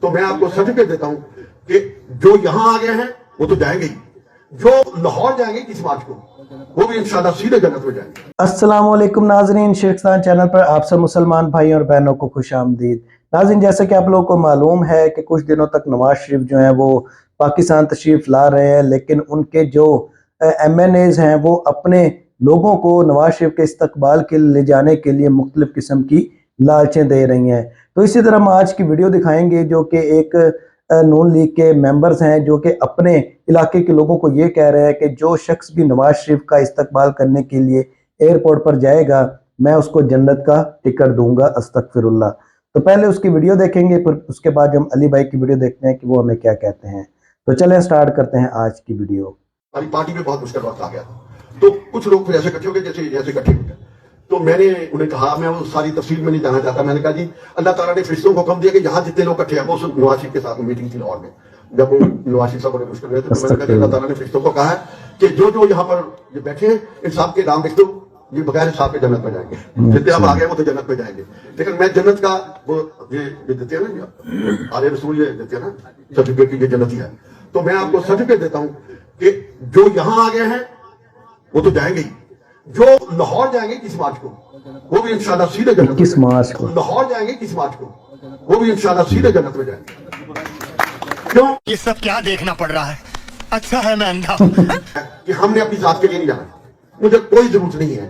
تو میں آپ کو सर्टिफिकेट देता हूं कि जो यहां आ गए हैं वो तो जाएंगे ही, जो लाहौर जाएंगे किस मार्च को वो भी इंशाल्लाह सीधे जन्नत में जाएंगे। अस्सलाम वालेकुम नाजरीन, शेखस्तान चैनल पर आप सब मुसलमान भाई और बहनों को खुश आमदीद। नाजरीन, जैसा कि आप लोगों को मालूम है कि कुछ दिनों तक नवाज शरीफ जो हैं वो पाकिस्तान तशरीफ ला रहे हैं, लेकिन उनके जो MNAs हैं वो अपने लोगों को नवाज शरीफ के इस्तकबाल के ले जाने के लिए मुख्तलिफ किस्म की लालचें दे रही हैं। तो इसी तरह हम आज की वीडियो दिखाएंगे जो कि एक नून लीग के मेंबर्स हैं जो कि अपने इलाके के लोगों को ये कह रहे हैं कि जो शख्स भी नवाज शरीफ का इस्तकबाल करने के लिए एयरपोर्ट पर जाएगा मैं उसको जन्नत का टिकट दूंगा, अस्तगफिरुल्लाह। तो पहले उसकी वीडियो देखेंगे, फिर उसके बाद हम अली भाई की वीडियो देखते हैं कि वो हमें क्या कहते हैं। तो चलें स्टार्ट करते हैं आज की वीडियो। हमारी पार्टी में बहुत मुश्किल वक्त आ गया, तो कुछ लोग फिर ऐसे इकट्ठे हो गए जैसे इकट्ठे हो गए। तो मैंने उन्हें कहा, मैं वो सारी तफसील में नहीं जाना चाहता, मैंने कहा जी अल्लाह ताला ने फरिश्तों को हुक्म दिया कि यहाँ जितने लोग इकट्ठे हैं, वो नवाज शरीफ के साथ मीटिंग थी लाहौर में, जब वो नवाज शरीफ साहब बड़े मुश्किल में थे, तो मैंने कहा कि अल्लाह ताला ने फरिश्तों को कहा है कि जो यहाँ पर ये बैठे हैं इन सब के नाम लिख दो, ये बगैर हिसाब के जन्नत में जाएंगे, जितने अब आ गए वो तो जन्नत में जाएंगे। लेकिन मैं जन्नत का वो ये देते हैं ना, आले रसूल ये देते हैं ना सर्टिफिकेट की, ये जन्नती है। तो मैं आपको सर्टिफिकेट देता हूँ कि जो यहाँ आ गए हैं वो तो जाएंगे ही, जो लाहौर जाएंगे किस मार्च को वो भी इंशाल्लाह सीधे जन्नत, किस मार्च को लाहौर जाएंगे किस मार्च को वो भी इंशाल्लाह सीधे जन्नत में जाएंगे। क्यों? ये सब क्या देखना पड़ रहा है? अच्छा है मैं अंधा हूं। कि हमने अपनी जात के लिए नहीं जाना, मुझे कोई जरूरत नहीं है,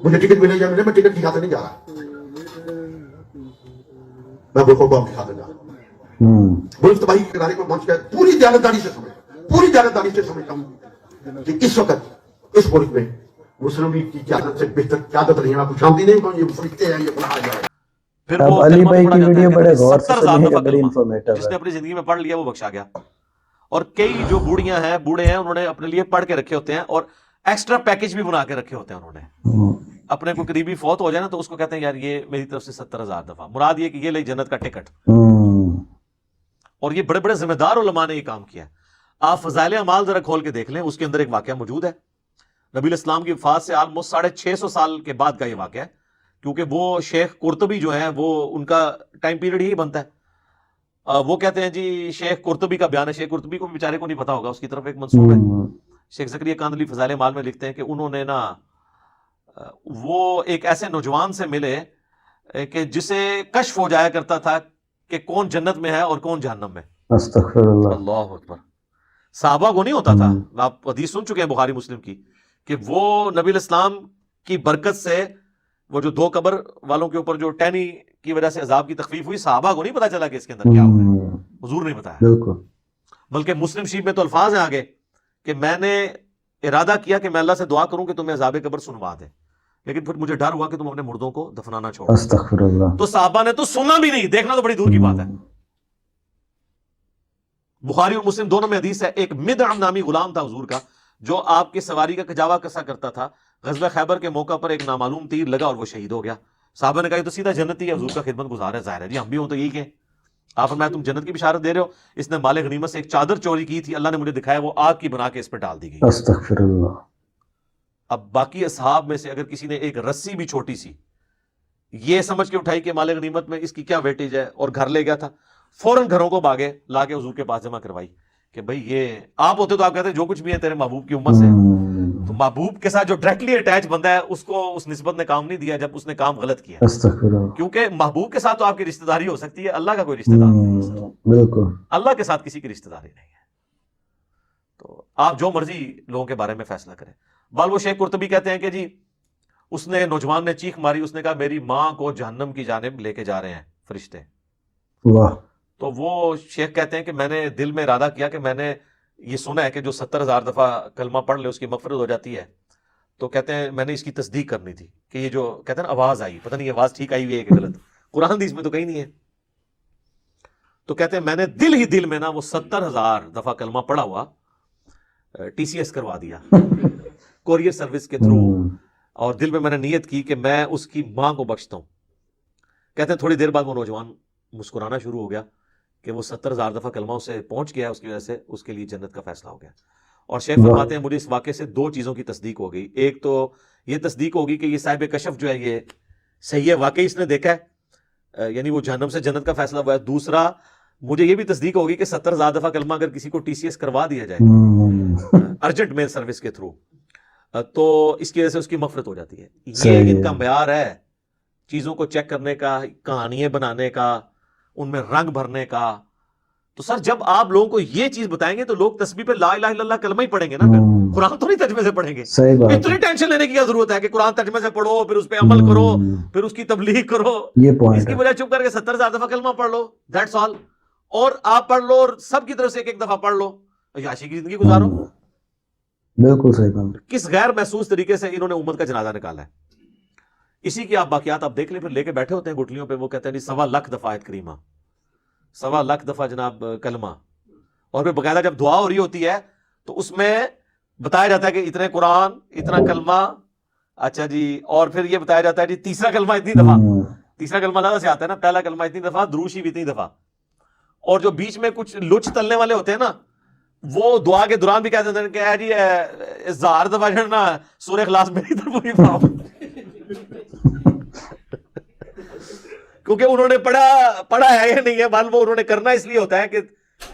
मुझे टिकट मिले या मिले, मैं टिकट की खातिर नहीं जा रहा, मैं मुल्कों को आपकी खातिर जा रहा हूं। मुल्क तबाही के किनारे को पहुंच गए, पूरी जानदारी से समझता हूं कि इस वक्त इस मुल्क में मुस्लिम लीग की क़यादत से बेहतर क़यादत नहीं है। मैं कुछ नहीं कहूं, ये समझते हैं ये गुनाह है। फिर अब वो अली कलमा भाई पढ़ा की जाता है, वीडियो कहते बड़े हैं, गौर से 70,000 सुनिए, दफा बड़ी कलमा। इंफॉर्मेटिव जिसने है। अपनी जिंदगी में पढ़ लिया वो बख्शा गया। और कई जो बूढ़ियां हैं, बूढ़े हैं, उन्होंने अपने लिए पढ़ के रखे होते हैं और एक्स्ट्रा पैकेज भी बना के रखे होते हैं उन्होंने। अपने को करीबी फौत हो जाए ना तो उसको कहते हैं यार ये मेरी तरफ से 70,000 दफा, मुराद ये कि ये ले जन्नत का टिकट। और ये बड़े बड़े जिम्मेदार उलमा ने ये काम किया। आप फजाइल अमाल जरा खोल के देख लें, उसके अंदर एक वाकया मौजूद है। नबी इस्लाम की वफात से ऑलमोस्ट 650 साल के बाद का ये वाकया है, क्योंकि वो शेख कुर्तुबी जो है वो उनका टाइम पीरियड ही बनता है। वो कहते हैं जी शेख कुर्तुबी का बयान है, शेख कुर्तुबी को बेचारे को नहीं पता होगा, उसकी तरफ एक मंसूब है। शेख ज़करिया कांदली फजाइल अमाल में लिखते हैं कि उन्होंने ना वो एक ऐसे नौजवान से मिले कि जिसे कश्फ हो जाया करता था कि कौन जन्नत में है और कौन जहन्नम में। अस्तगफिरुल्लाह। अल्लाह अकबर। साहबा को नहीं होता था, आप हदीस सुन चुके हैं बुखारी मुस्लिम की, कि वो नबी इस्लाम की बरकत से वो जो 2 कब्र वालों के ऊपर जो टहनी की वजह से अजाब की तखफीफ हुई, साहबा को नहीं पता चला कि इसके अंदर क्या हुआ, हुजूर नहीं बताया। बिल्कुल। बल्कि मुस्लिम शरीफ में तो अल्फाज हैं आगे कि मैंने इरादा किया कि मैं अल्लाह से दुआ करूं कि तुम्हें अजाब कब्र सुनवा दे, लेकिन फिर मुझे डर हुआ कि तुम अपने मुर्दों को दफनाना छोड़ो। अस्तगफिरुल्लाह। तो साहबा ने तो सुना भी नहीं, देखना तो बड़ी दूर की बात है। बुखारी और मुस्लिम दोनों में हदीस है, एक मिदअम नामी गुलाम था हुजूर का, जो आपकी सवारी का कजावा कसा करता था। गज़वा खैबर के मौका पर एक नामालूम तीर लगा और वो शहीद हो गया। साहबा ने कहा तो सीधा जन्नती है, हुजूर का खिदमत गुजार है, जाहिर है जी हम भी हो तो यही कहें। आप फरमाया तुम जन्नत की बिशारत दे रहे हो, इसने माले गनीमत से एक चादर चोरी की थी, अल्लाह ने मुझे दिखाया, वो आग की बना के इस पर डाल दी गई। अस्तगफिरुल्लाह। अब बाकी असहाब में से अगर किसी ने एक रस्सी भी छोटी सी ये समझ के उठाई कि माले गनीमत में इसकी क्या वेटेज है और घर ले गया था, फौरन घरों को भागे लाके हुजूर के पास जमा करवाई कि भाई ये आप होते तो आप कहते जो कुछ भी है तेरे महबूब की उम्मत से। तो महबूब के साथ जो डायरेक्टली अटैच बंदा है उसको उस निस्बत ने काम नहीं दिया जब उसने काम गलत किया, क्योंकि महबूब के साथ तो आपकी रिश्तेदारी हो सकती है, अल्लाह का कोई रिश्तेदार नहीं हो सकता। बिल्कुल, अल्लाह के साथ किसी की रिश्तेदारी नहीं है। तो आप जो मर्जी लोगों के बारे में फैसला करें। बाल वो शेख कुर्तुबी कहते हैं कि जी उसने नौजवान ने चीख मारी, उसने कहा मेरी माँ को जहन्नम की जानिब लेके जा रहे हैं फरिश्ते। वाह। तो वो शेख कहते हैं कि मैंने दिल में इरादा किया कि मैंने ये सुना है कि जो 70,000 दफा कलमा पढ़ ले उसकी मगफिरत हो जाती है। तो कहते हैं मैंने इसकी तस्दीक करनी थी कि ये जो कहते हैं ना आवाज आई, पता नहीं आवाज ठीक आई हुई है कि गलत, कुरान हदीस में तो कहीं नहीं है। तो कहते हैं मैंने दिल ही दिल में ना वो 70,000 दफा कलमा पढ़ा हुआ TCS करवा दिया कोरियर सर्विस के थ्रू, और दिल में मैंने नियत की कि मैं उसकी मां को बख्शता हूं। कहते हैं थोड़ी देर बाद वो नौजवान मुस्कुराना शुरू हो गया कि वो 70,000 दफा कलमा उसे पहुंच गया, उसकी वजह से उसके लिए जन्नत का फैसला हो गया। और शेख फरमाते हैं मुझे इस वाक़े से 2 चीज़ों की तस्दीक हो गई। एक तो ये तस्दीक होगी कि ये साहिब कशफ जो है ये सही है, वाकई इसने देखा है, यानी वो जहन्नम से जन्नत का फैसला हुआ है। दूसरा مجھے یہ بھی تصدیق ہوگی کہ 70,000 دفعہ کلمہ اگر کسی کو TCS کروا دیا جائے ارجنٹ میل سروس کے تھرو تو اس کی وجہ سے اس کی مغفرت ہو جاتی ہے. یہ ان کا معیار ہے چیزوں کو چیک کرنے کا, کہانیاں بنانے کا, ان میں رنگ بھرنے کا. تو سر جب آپ لوگوں کو یہ چیز بتائیں گے تو لوگ تسبیح پہ لا الہ الا اللہ کلمہ ہی پڑھیں گے نا, پھر قرآن تو نہیں ترجمے سے پڑھیں گے. صحیح بات. اتنی ٹینشن لینے کی کیا ضرورت ہے کہ قرآن ترجمے سے پڑھو, پھر اس پہ عمل کرو, پھر اس کی تبلیغ کرو. یہ پوائنٹ اس کی بجائے چپ کر کے 70,000 دفعہ کلمہ پڑھ لو, دیٹس آل. اور آپ پڑھ لو اور سب کی طرف سے ایک دفعہ پڑھ لو, عیاشی کی زندگی گزارو. بالکل صحیح بات. کس غیر محسوس طریقے سے انہوں نے امت کا جنازہ نکالا ہے. اسی کی آپ باقیات آپ دیکھ لیں, پھر لے کے بیٹھے ہوتے ہیں گٹلیوں پہ, وہ کہتے ہیں 1.25 لاکھ دفعہ آیت کریمہ, 1.25 لاکھ دفعہ جناب کلمہ, اور پھر باقاعدہ جب دعا ہو رہی ہوتی ہے تو اس میں بتایا جاتا ہے کہ اتنے قرآن, اتنا کلمہ. اچھا جی, اور پھر یہ بتایا جاتا ہے جی تیسرا کلمہ اتنی دفعہ, تیسرا کلمہ زیادہ سے آتا ہے نا, پہلا کلمہ اتنی دفعہ, دروشی بھی اتنی دفعہ. اور جو بیچ میں کچھ لچ تلنے والے ہوتے ہیں نا, وہ دعا کے دوران بھی کہہ دیتے ہیں کہ اے جی 1000 دفعہ جڑنا سورہ اخلاص میری طرف پوری پڑھاؤ, کیونکہ انہوں نے پڑھا ہے یا نہیں ہے, معلوم انہوں نے کرنا اس لیے ہوتا ہے کہ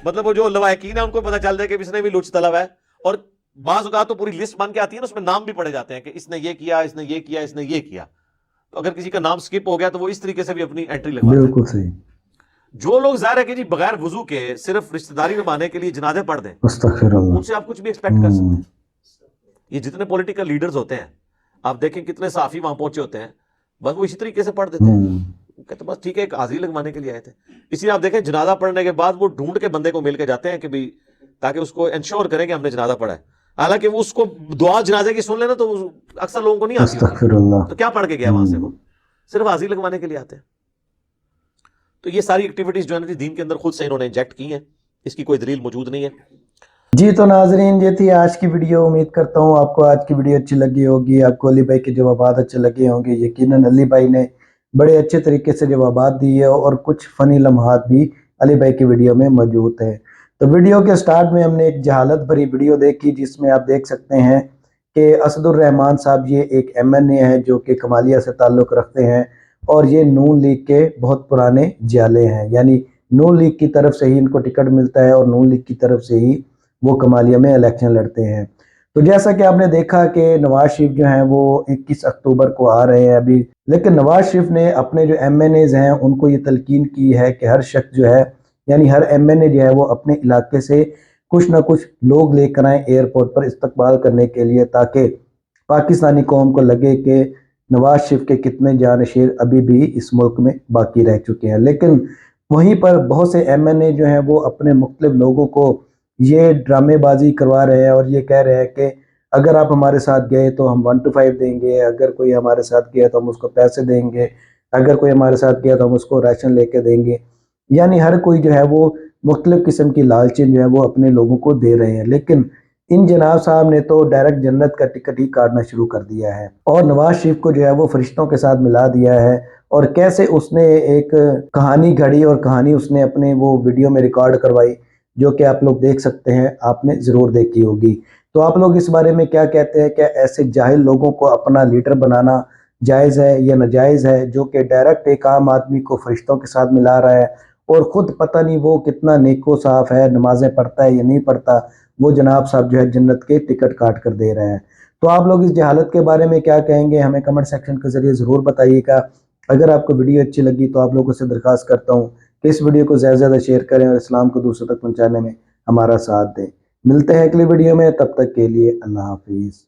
مطلب وہ جو لواحقین ہیں ان کو پتہ چل جائے کہ اس نے بھی لچ طلب ہے. اور بعض اوقات تو پوری لسٹ بن کے آتی ہے نا, اس میں نام بھی پڑے جاتے ہیں کہ اس نے یہ کیا, اس نے یہ کیا, اس نے یہ کیا. تو اگر کسی کا نام سکپ ہو گیا تو وہ اس طریقے سے بھی اپنی انٹری لگواتا ہے. بالکل صحیح. جو لوگ ظاہر ہے کہ جی بغیر وضو کے صرف رشتہ داری نبھانے کے لیے جنازے پڑھ دیں, استغفر اللہ, ان سے آپ کچھ بھی ایکسپیکٹ کر سکتے ہیں. یہ جتنے پولیٹیکل لیڈرز ہوتے ہیں آپ دیکھیں کتنے صحافی وہاں پہنچے ہوتے ہیں, بس وہ اسی طریقے سے پڑھ دیتے ہیں, کہتے بس ٹھیک ہے ایک حاضری لگوانے کے لیے آئے تھے. اس لیے آپ دیکھیں جنازہ پڑھنے کے بعد وہ ڈھونڈ کے بندے کو مل کے جاتے ہیں کہ بھی تاکہ اس کو انشور کریں کہ ہم نے جنازہ پڑھا ہے. حالانکہ وہ اس کو دعا جنازے کی سن لینا تو اکثر لوگوں کو نہیں آتی ہوتی. استغفر اللہ. تو کیا پڑھ کے گیا وہاں سے, وہ صرف حاضری لگوانے کے لیے آتے ہیں. تو یہ ساری ایکٹیویٹیز جو ہے نا دین کے اندر خود سے انہوں نے انجیکٹ کی ہیں, اس کی کوئی دلیل موجود نہیں ہے. جی تو ناظرین یہ تھی آج کی ویڈیو. امید کرتا ہوں آپ کو آج کی ویڈیو اچھی لگی ہوگی, آپ کو علی بھائی کے جوابات اچھے لگے ہوں گے. یقیناً علی بھائی نے بڑے اچھے طریقے سے جوابات دیے اور کچھ فنی لمحات بھی علی بھائی کی ویڈیو میں موجود ہیں. تو ویڈیو کے سٹارٹ میں ہم نے ایک جہالت بھری ویڈیو دیکھی جس میں آپ دیکھ سکتے ہیں کہ اسد الرحمان صاحب یہ ایک MNA ہے جو کہ کمالیہ سے تعلق رکھتے ہیں, اور یہ نون لیگ کے بہت پرانے جالے ہیں. یعنی نون لیگ کی طرف سے ہی ان کو ٹکٹ ملتا ہے اور نون لیگ کی طرف سے ہی وہ کمالیہ میں الیکشن لڑتے ہیں. تو جیسا کہ آپ نے دیکھا کہ نواز شریف جو ہیں وہ 21 اکتوبر کو آ رہے ہیں ابھی, لیکن نواز شریف نے اپنے جو MNAs ہیں ان کو یہ تلقین کی ہے کہ ہر شخص جو ہے یعنی ہر MNA جو ہے وہ اپنے علاقے سے کچھ نہ کچھ لوگ لے کر آئیں ایئرپورٹ پر استقبال کرنے کے لیے, تاکہ پاکستانی قوم کو لگے کہ نواز شریف کے کتنے جانشین ابھی بھی اس ملک میں باقی رہ چکے ہیں. لیکن وہیں پر بہت سے MNA جو ہیں وہ اپنے مختلف لوگوں کو یہ ڈرامے بازی کروا رہے ہیں اور یہ کہہ رہے ہیں کہ اگر آپ ہمارے ساتھ گئے تو ہم 1 to 5 دیں گے, اگر کوئی ہمارے ساتھ گیا تو ہم اس کو پیسے دیں گے, اگر کوئی ہمارے ساتھ گیا تو ہم اس کو راشن لے کے دیں گے. یعنی ہر کوئی جو ہے وہ مختلف قسم کی لالچیں جو ہے وہ اپنے لوگوں کو دے رہے ہیں. لیکن ان جناب صاحب نے تو ڈائریکٹ جنت کا ٹکٹ ہی کاٹنا شروع کر دیا ہے اور نواز شریف کو جو ہے وہ فرشتوں کے ساتھ ملا دیا ہے. اور کیسے اس نے ایک کہانی گھڑی اور کہانی اس نے اپنے وہ ویڈیو میں ریکارڈ کروائی جو کہ آپ لوگ دیکھ سکتے ہیں, آپ نے ضرور دیکھی ہوگی. تو آپ لوگ اس بارے میں کیا کہتے ہیں؟ کیا ایسے جاہل لوگوں کو اپنا لیڈر بنانا جائز ہے یا ناجائز ہے, جو کہ ڈائریکٹ ایک عام آدمی کو فرشتوں کے ساتھ ملا رہا ہے اور خود پتہ نہیں وہ کتنا نیک و صاف ہے, نمازیں پڑھتا ہے یا نہیں پڑھتا, وہ جناب صاحب جو ہے جنت کے ٹکٹ کاٹ کر دے رہے ہیں. تو آپ لوگ اس جہالت کے بارے میں کیا کہیں گے ہمیں کمنٹ سیکشن کے ذریعے ضرور بتائیے گا. اگر آپ کو ویڈیو اچھی لگی تو آپ لوگوں سے درخواست کرتا ہوں کہ اس ویڈیو کو زیادہ سے زیادہ شیئر کریں اور اسلام کو دوسروں تک پہنچانے میں ہمارا ساتھ دیں. ملتے ہیں اگلی ویڈیو میں, تب تک کے لیے اللہ حافظ.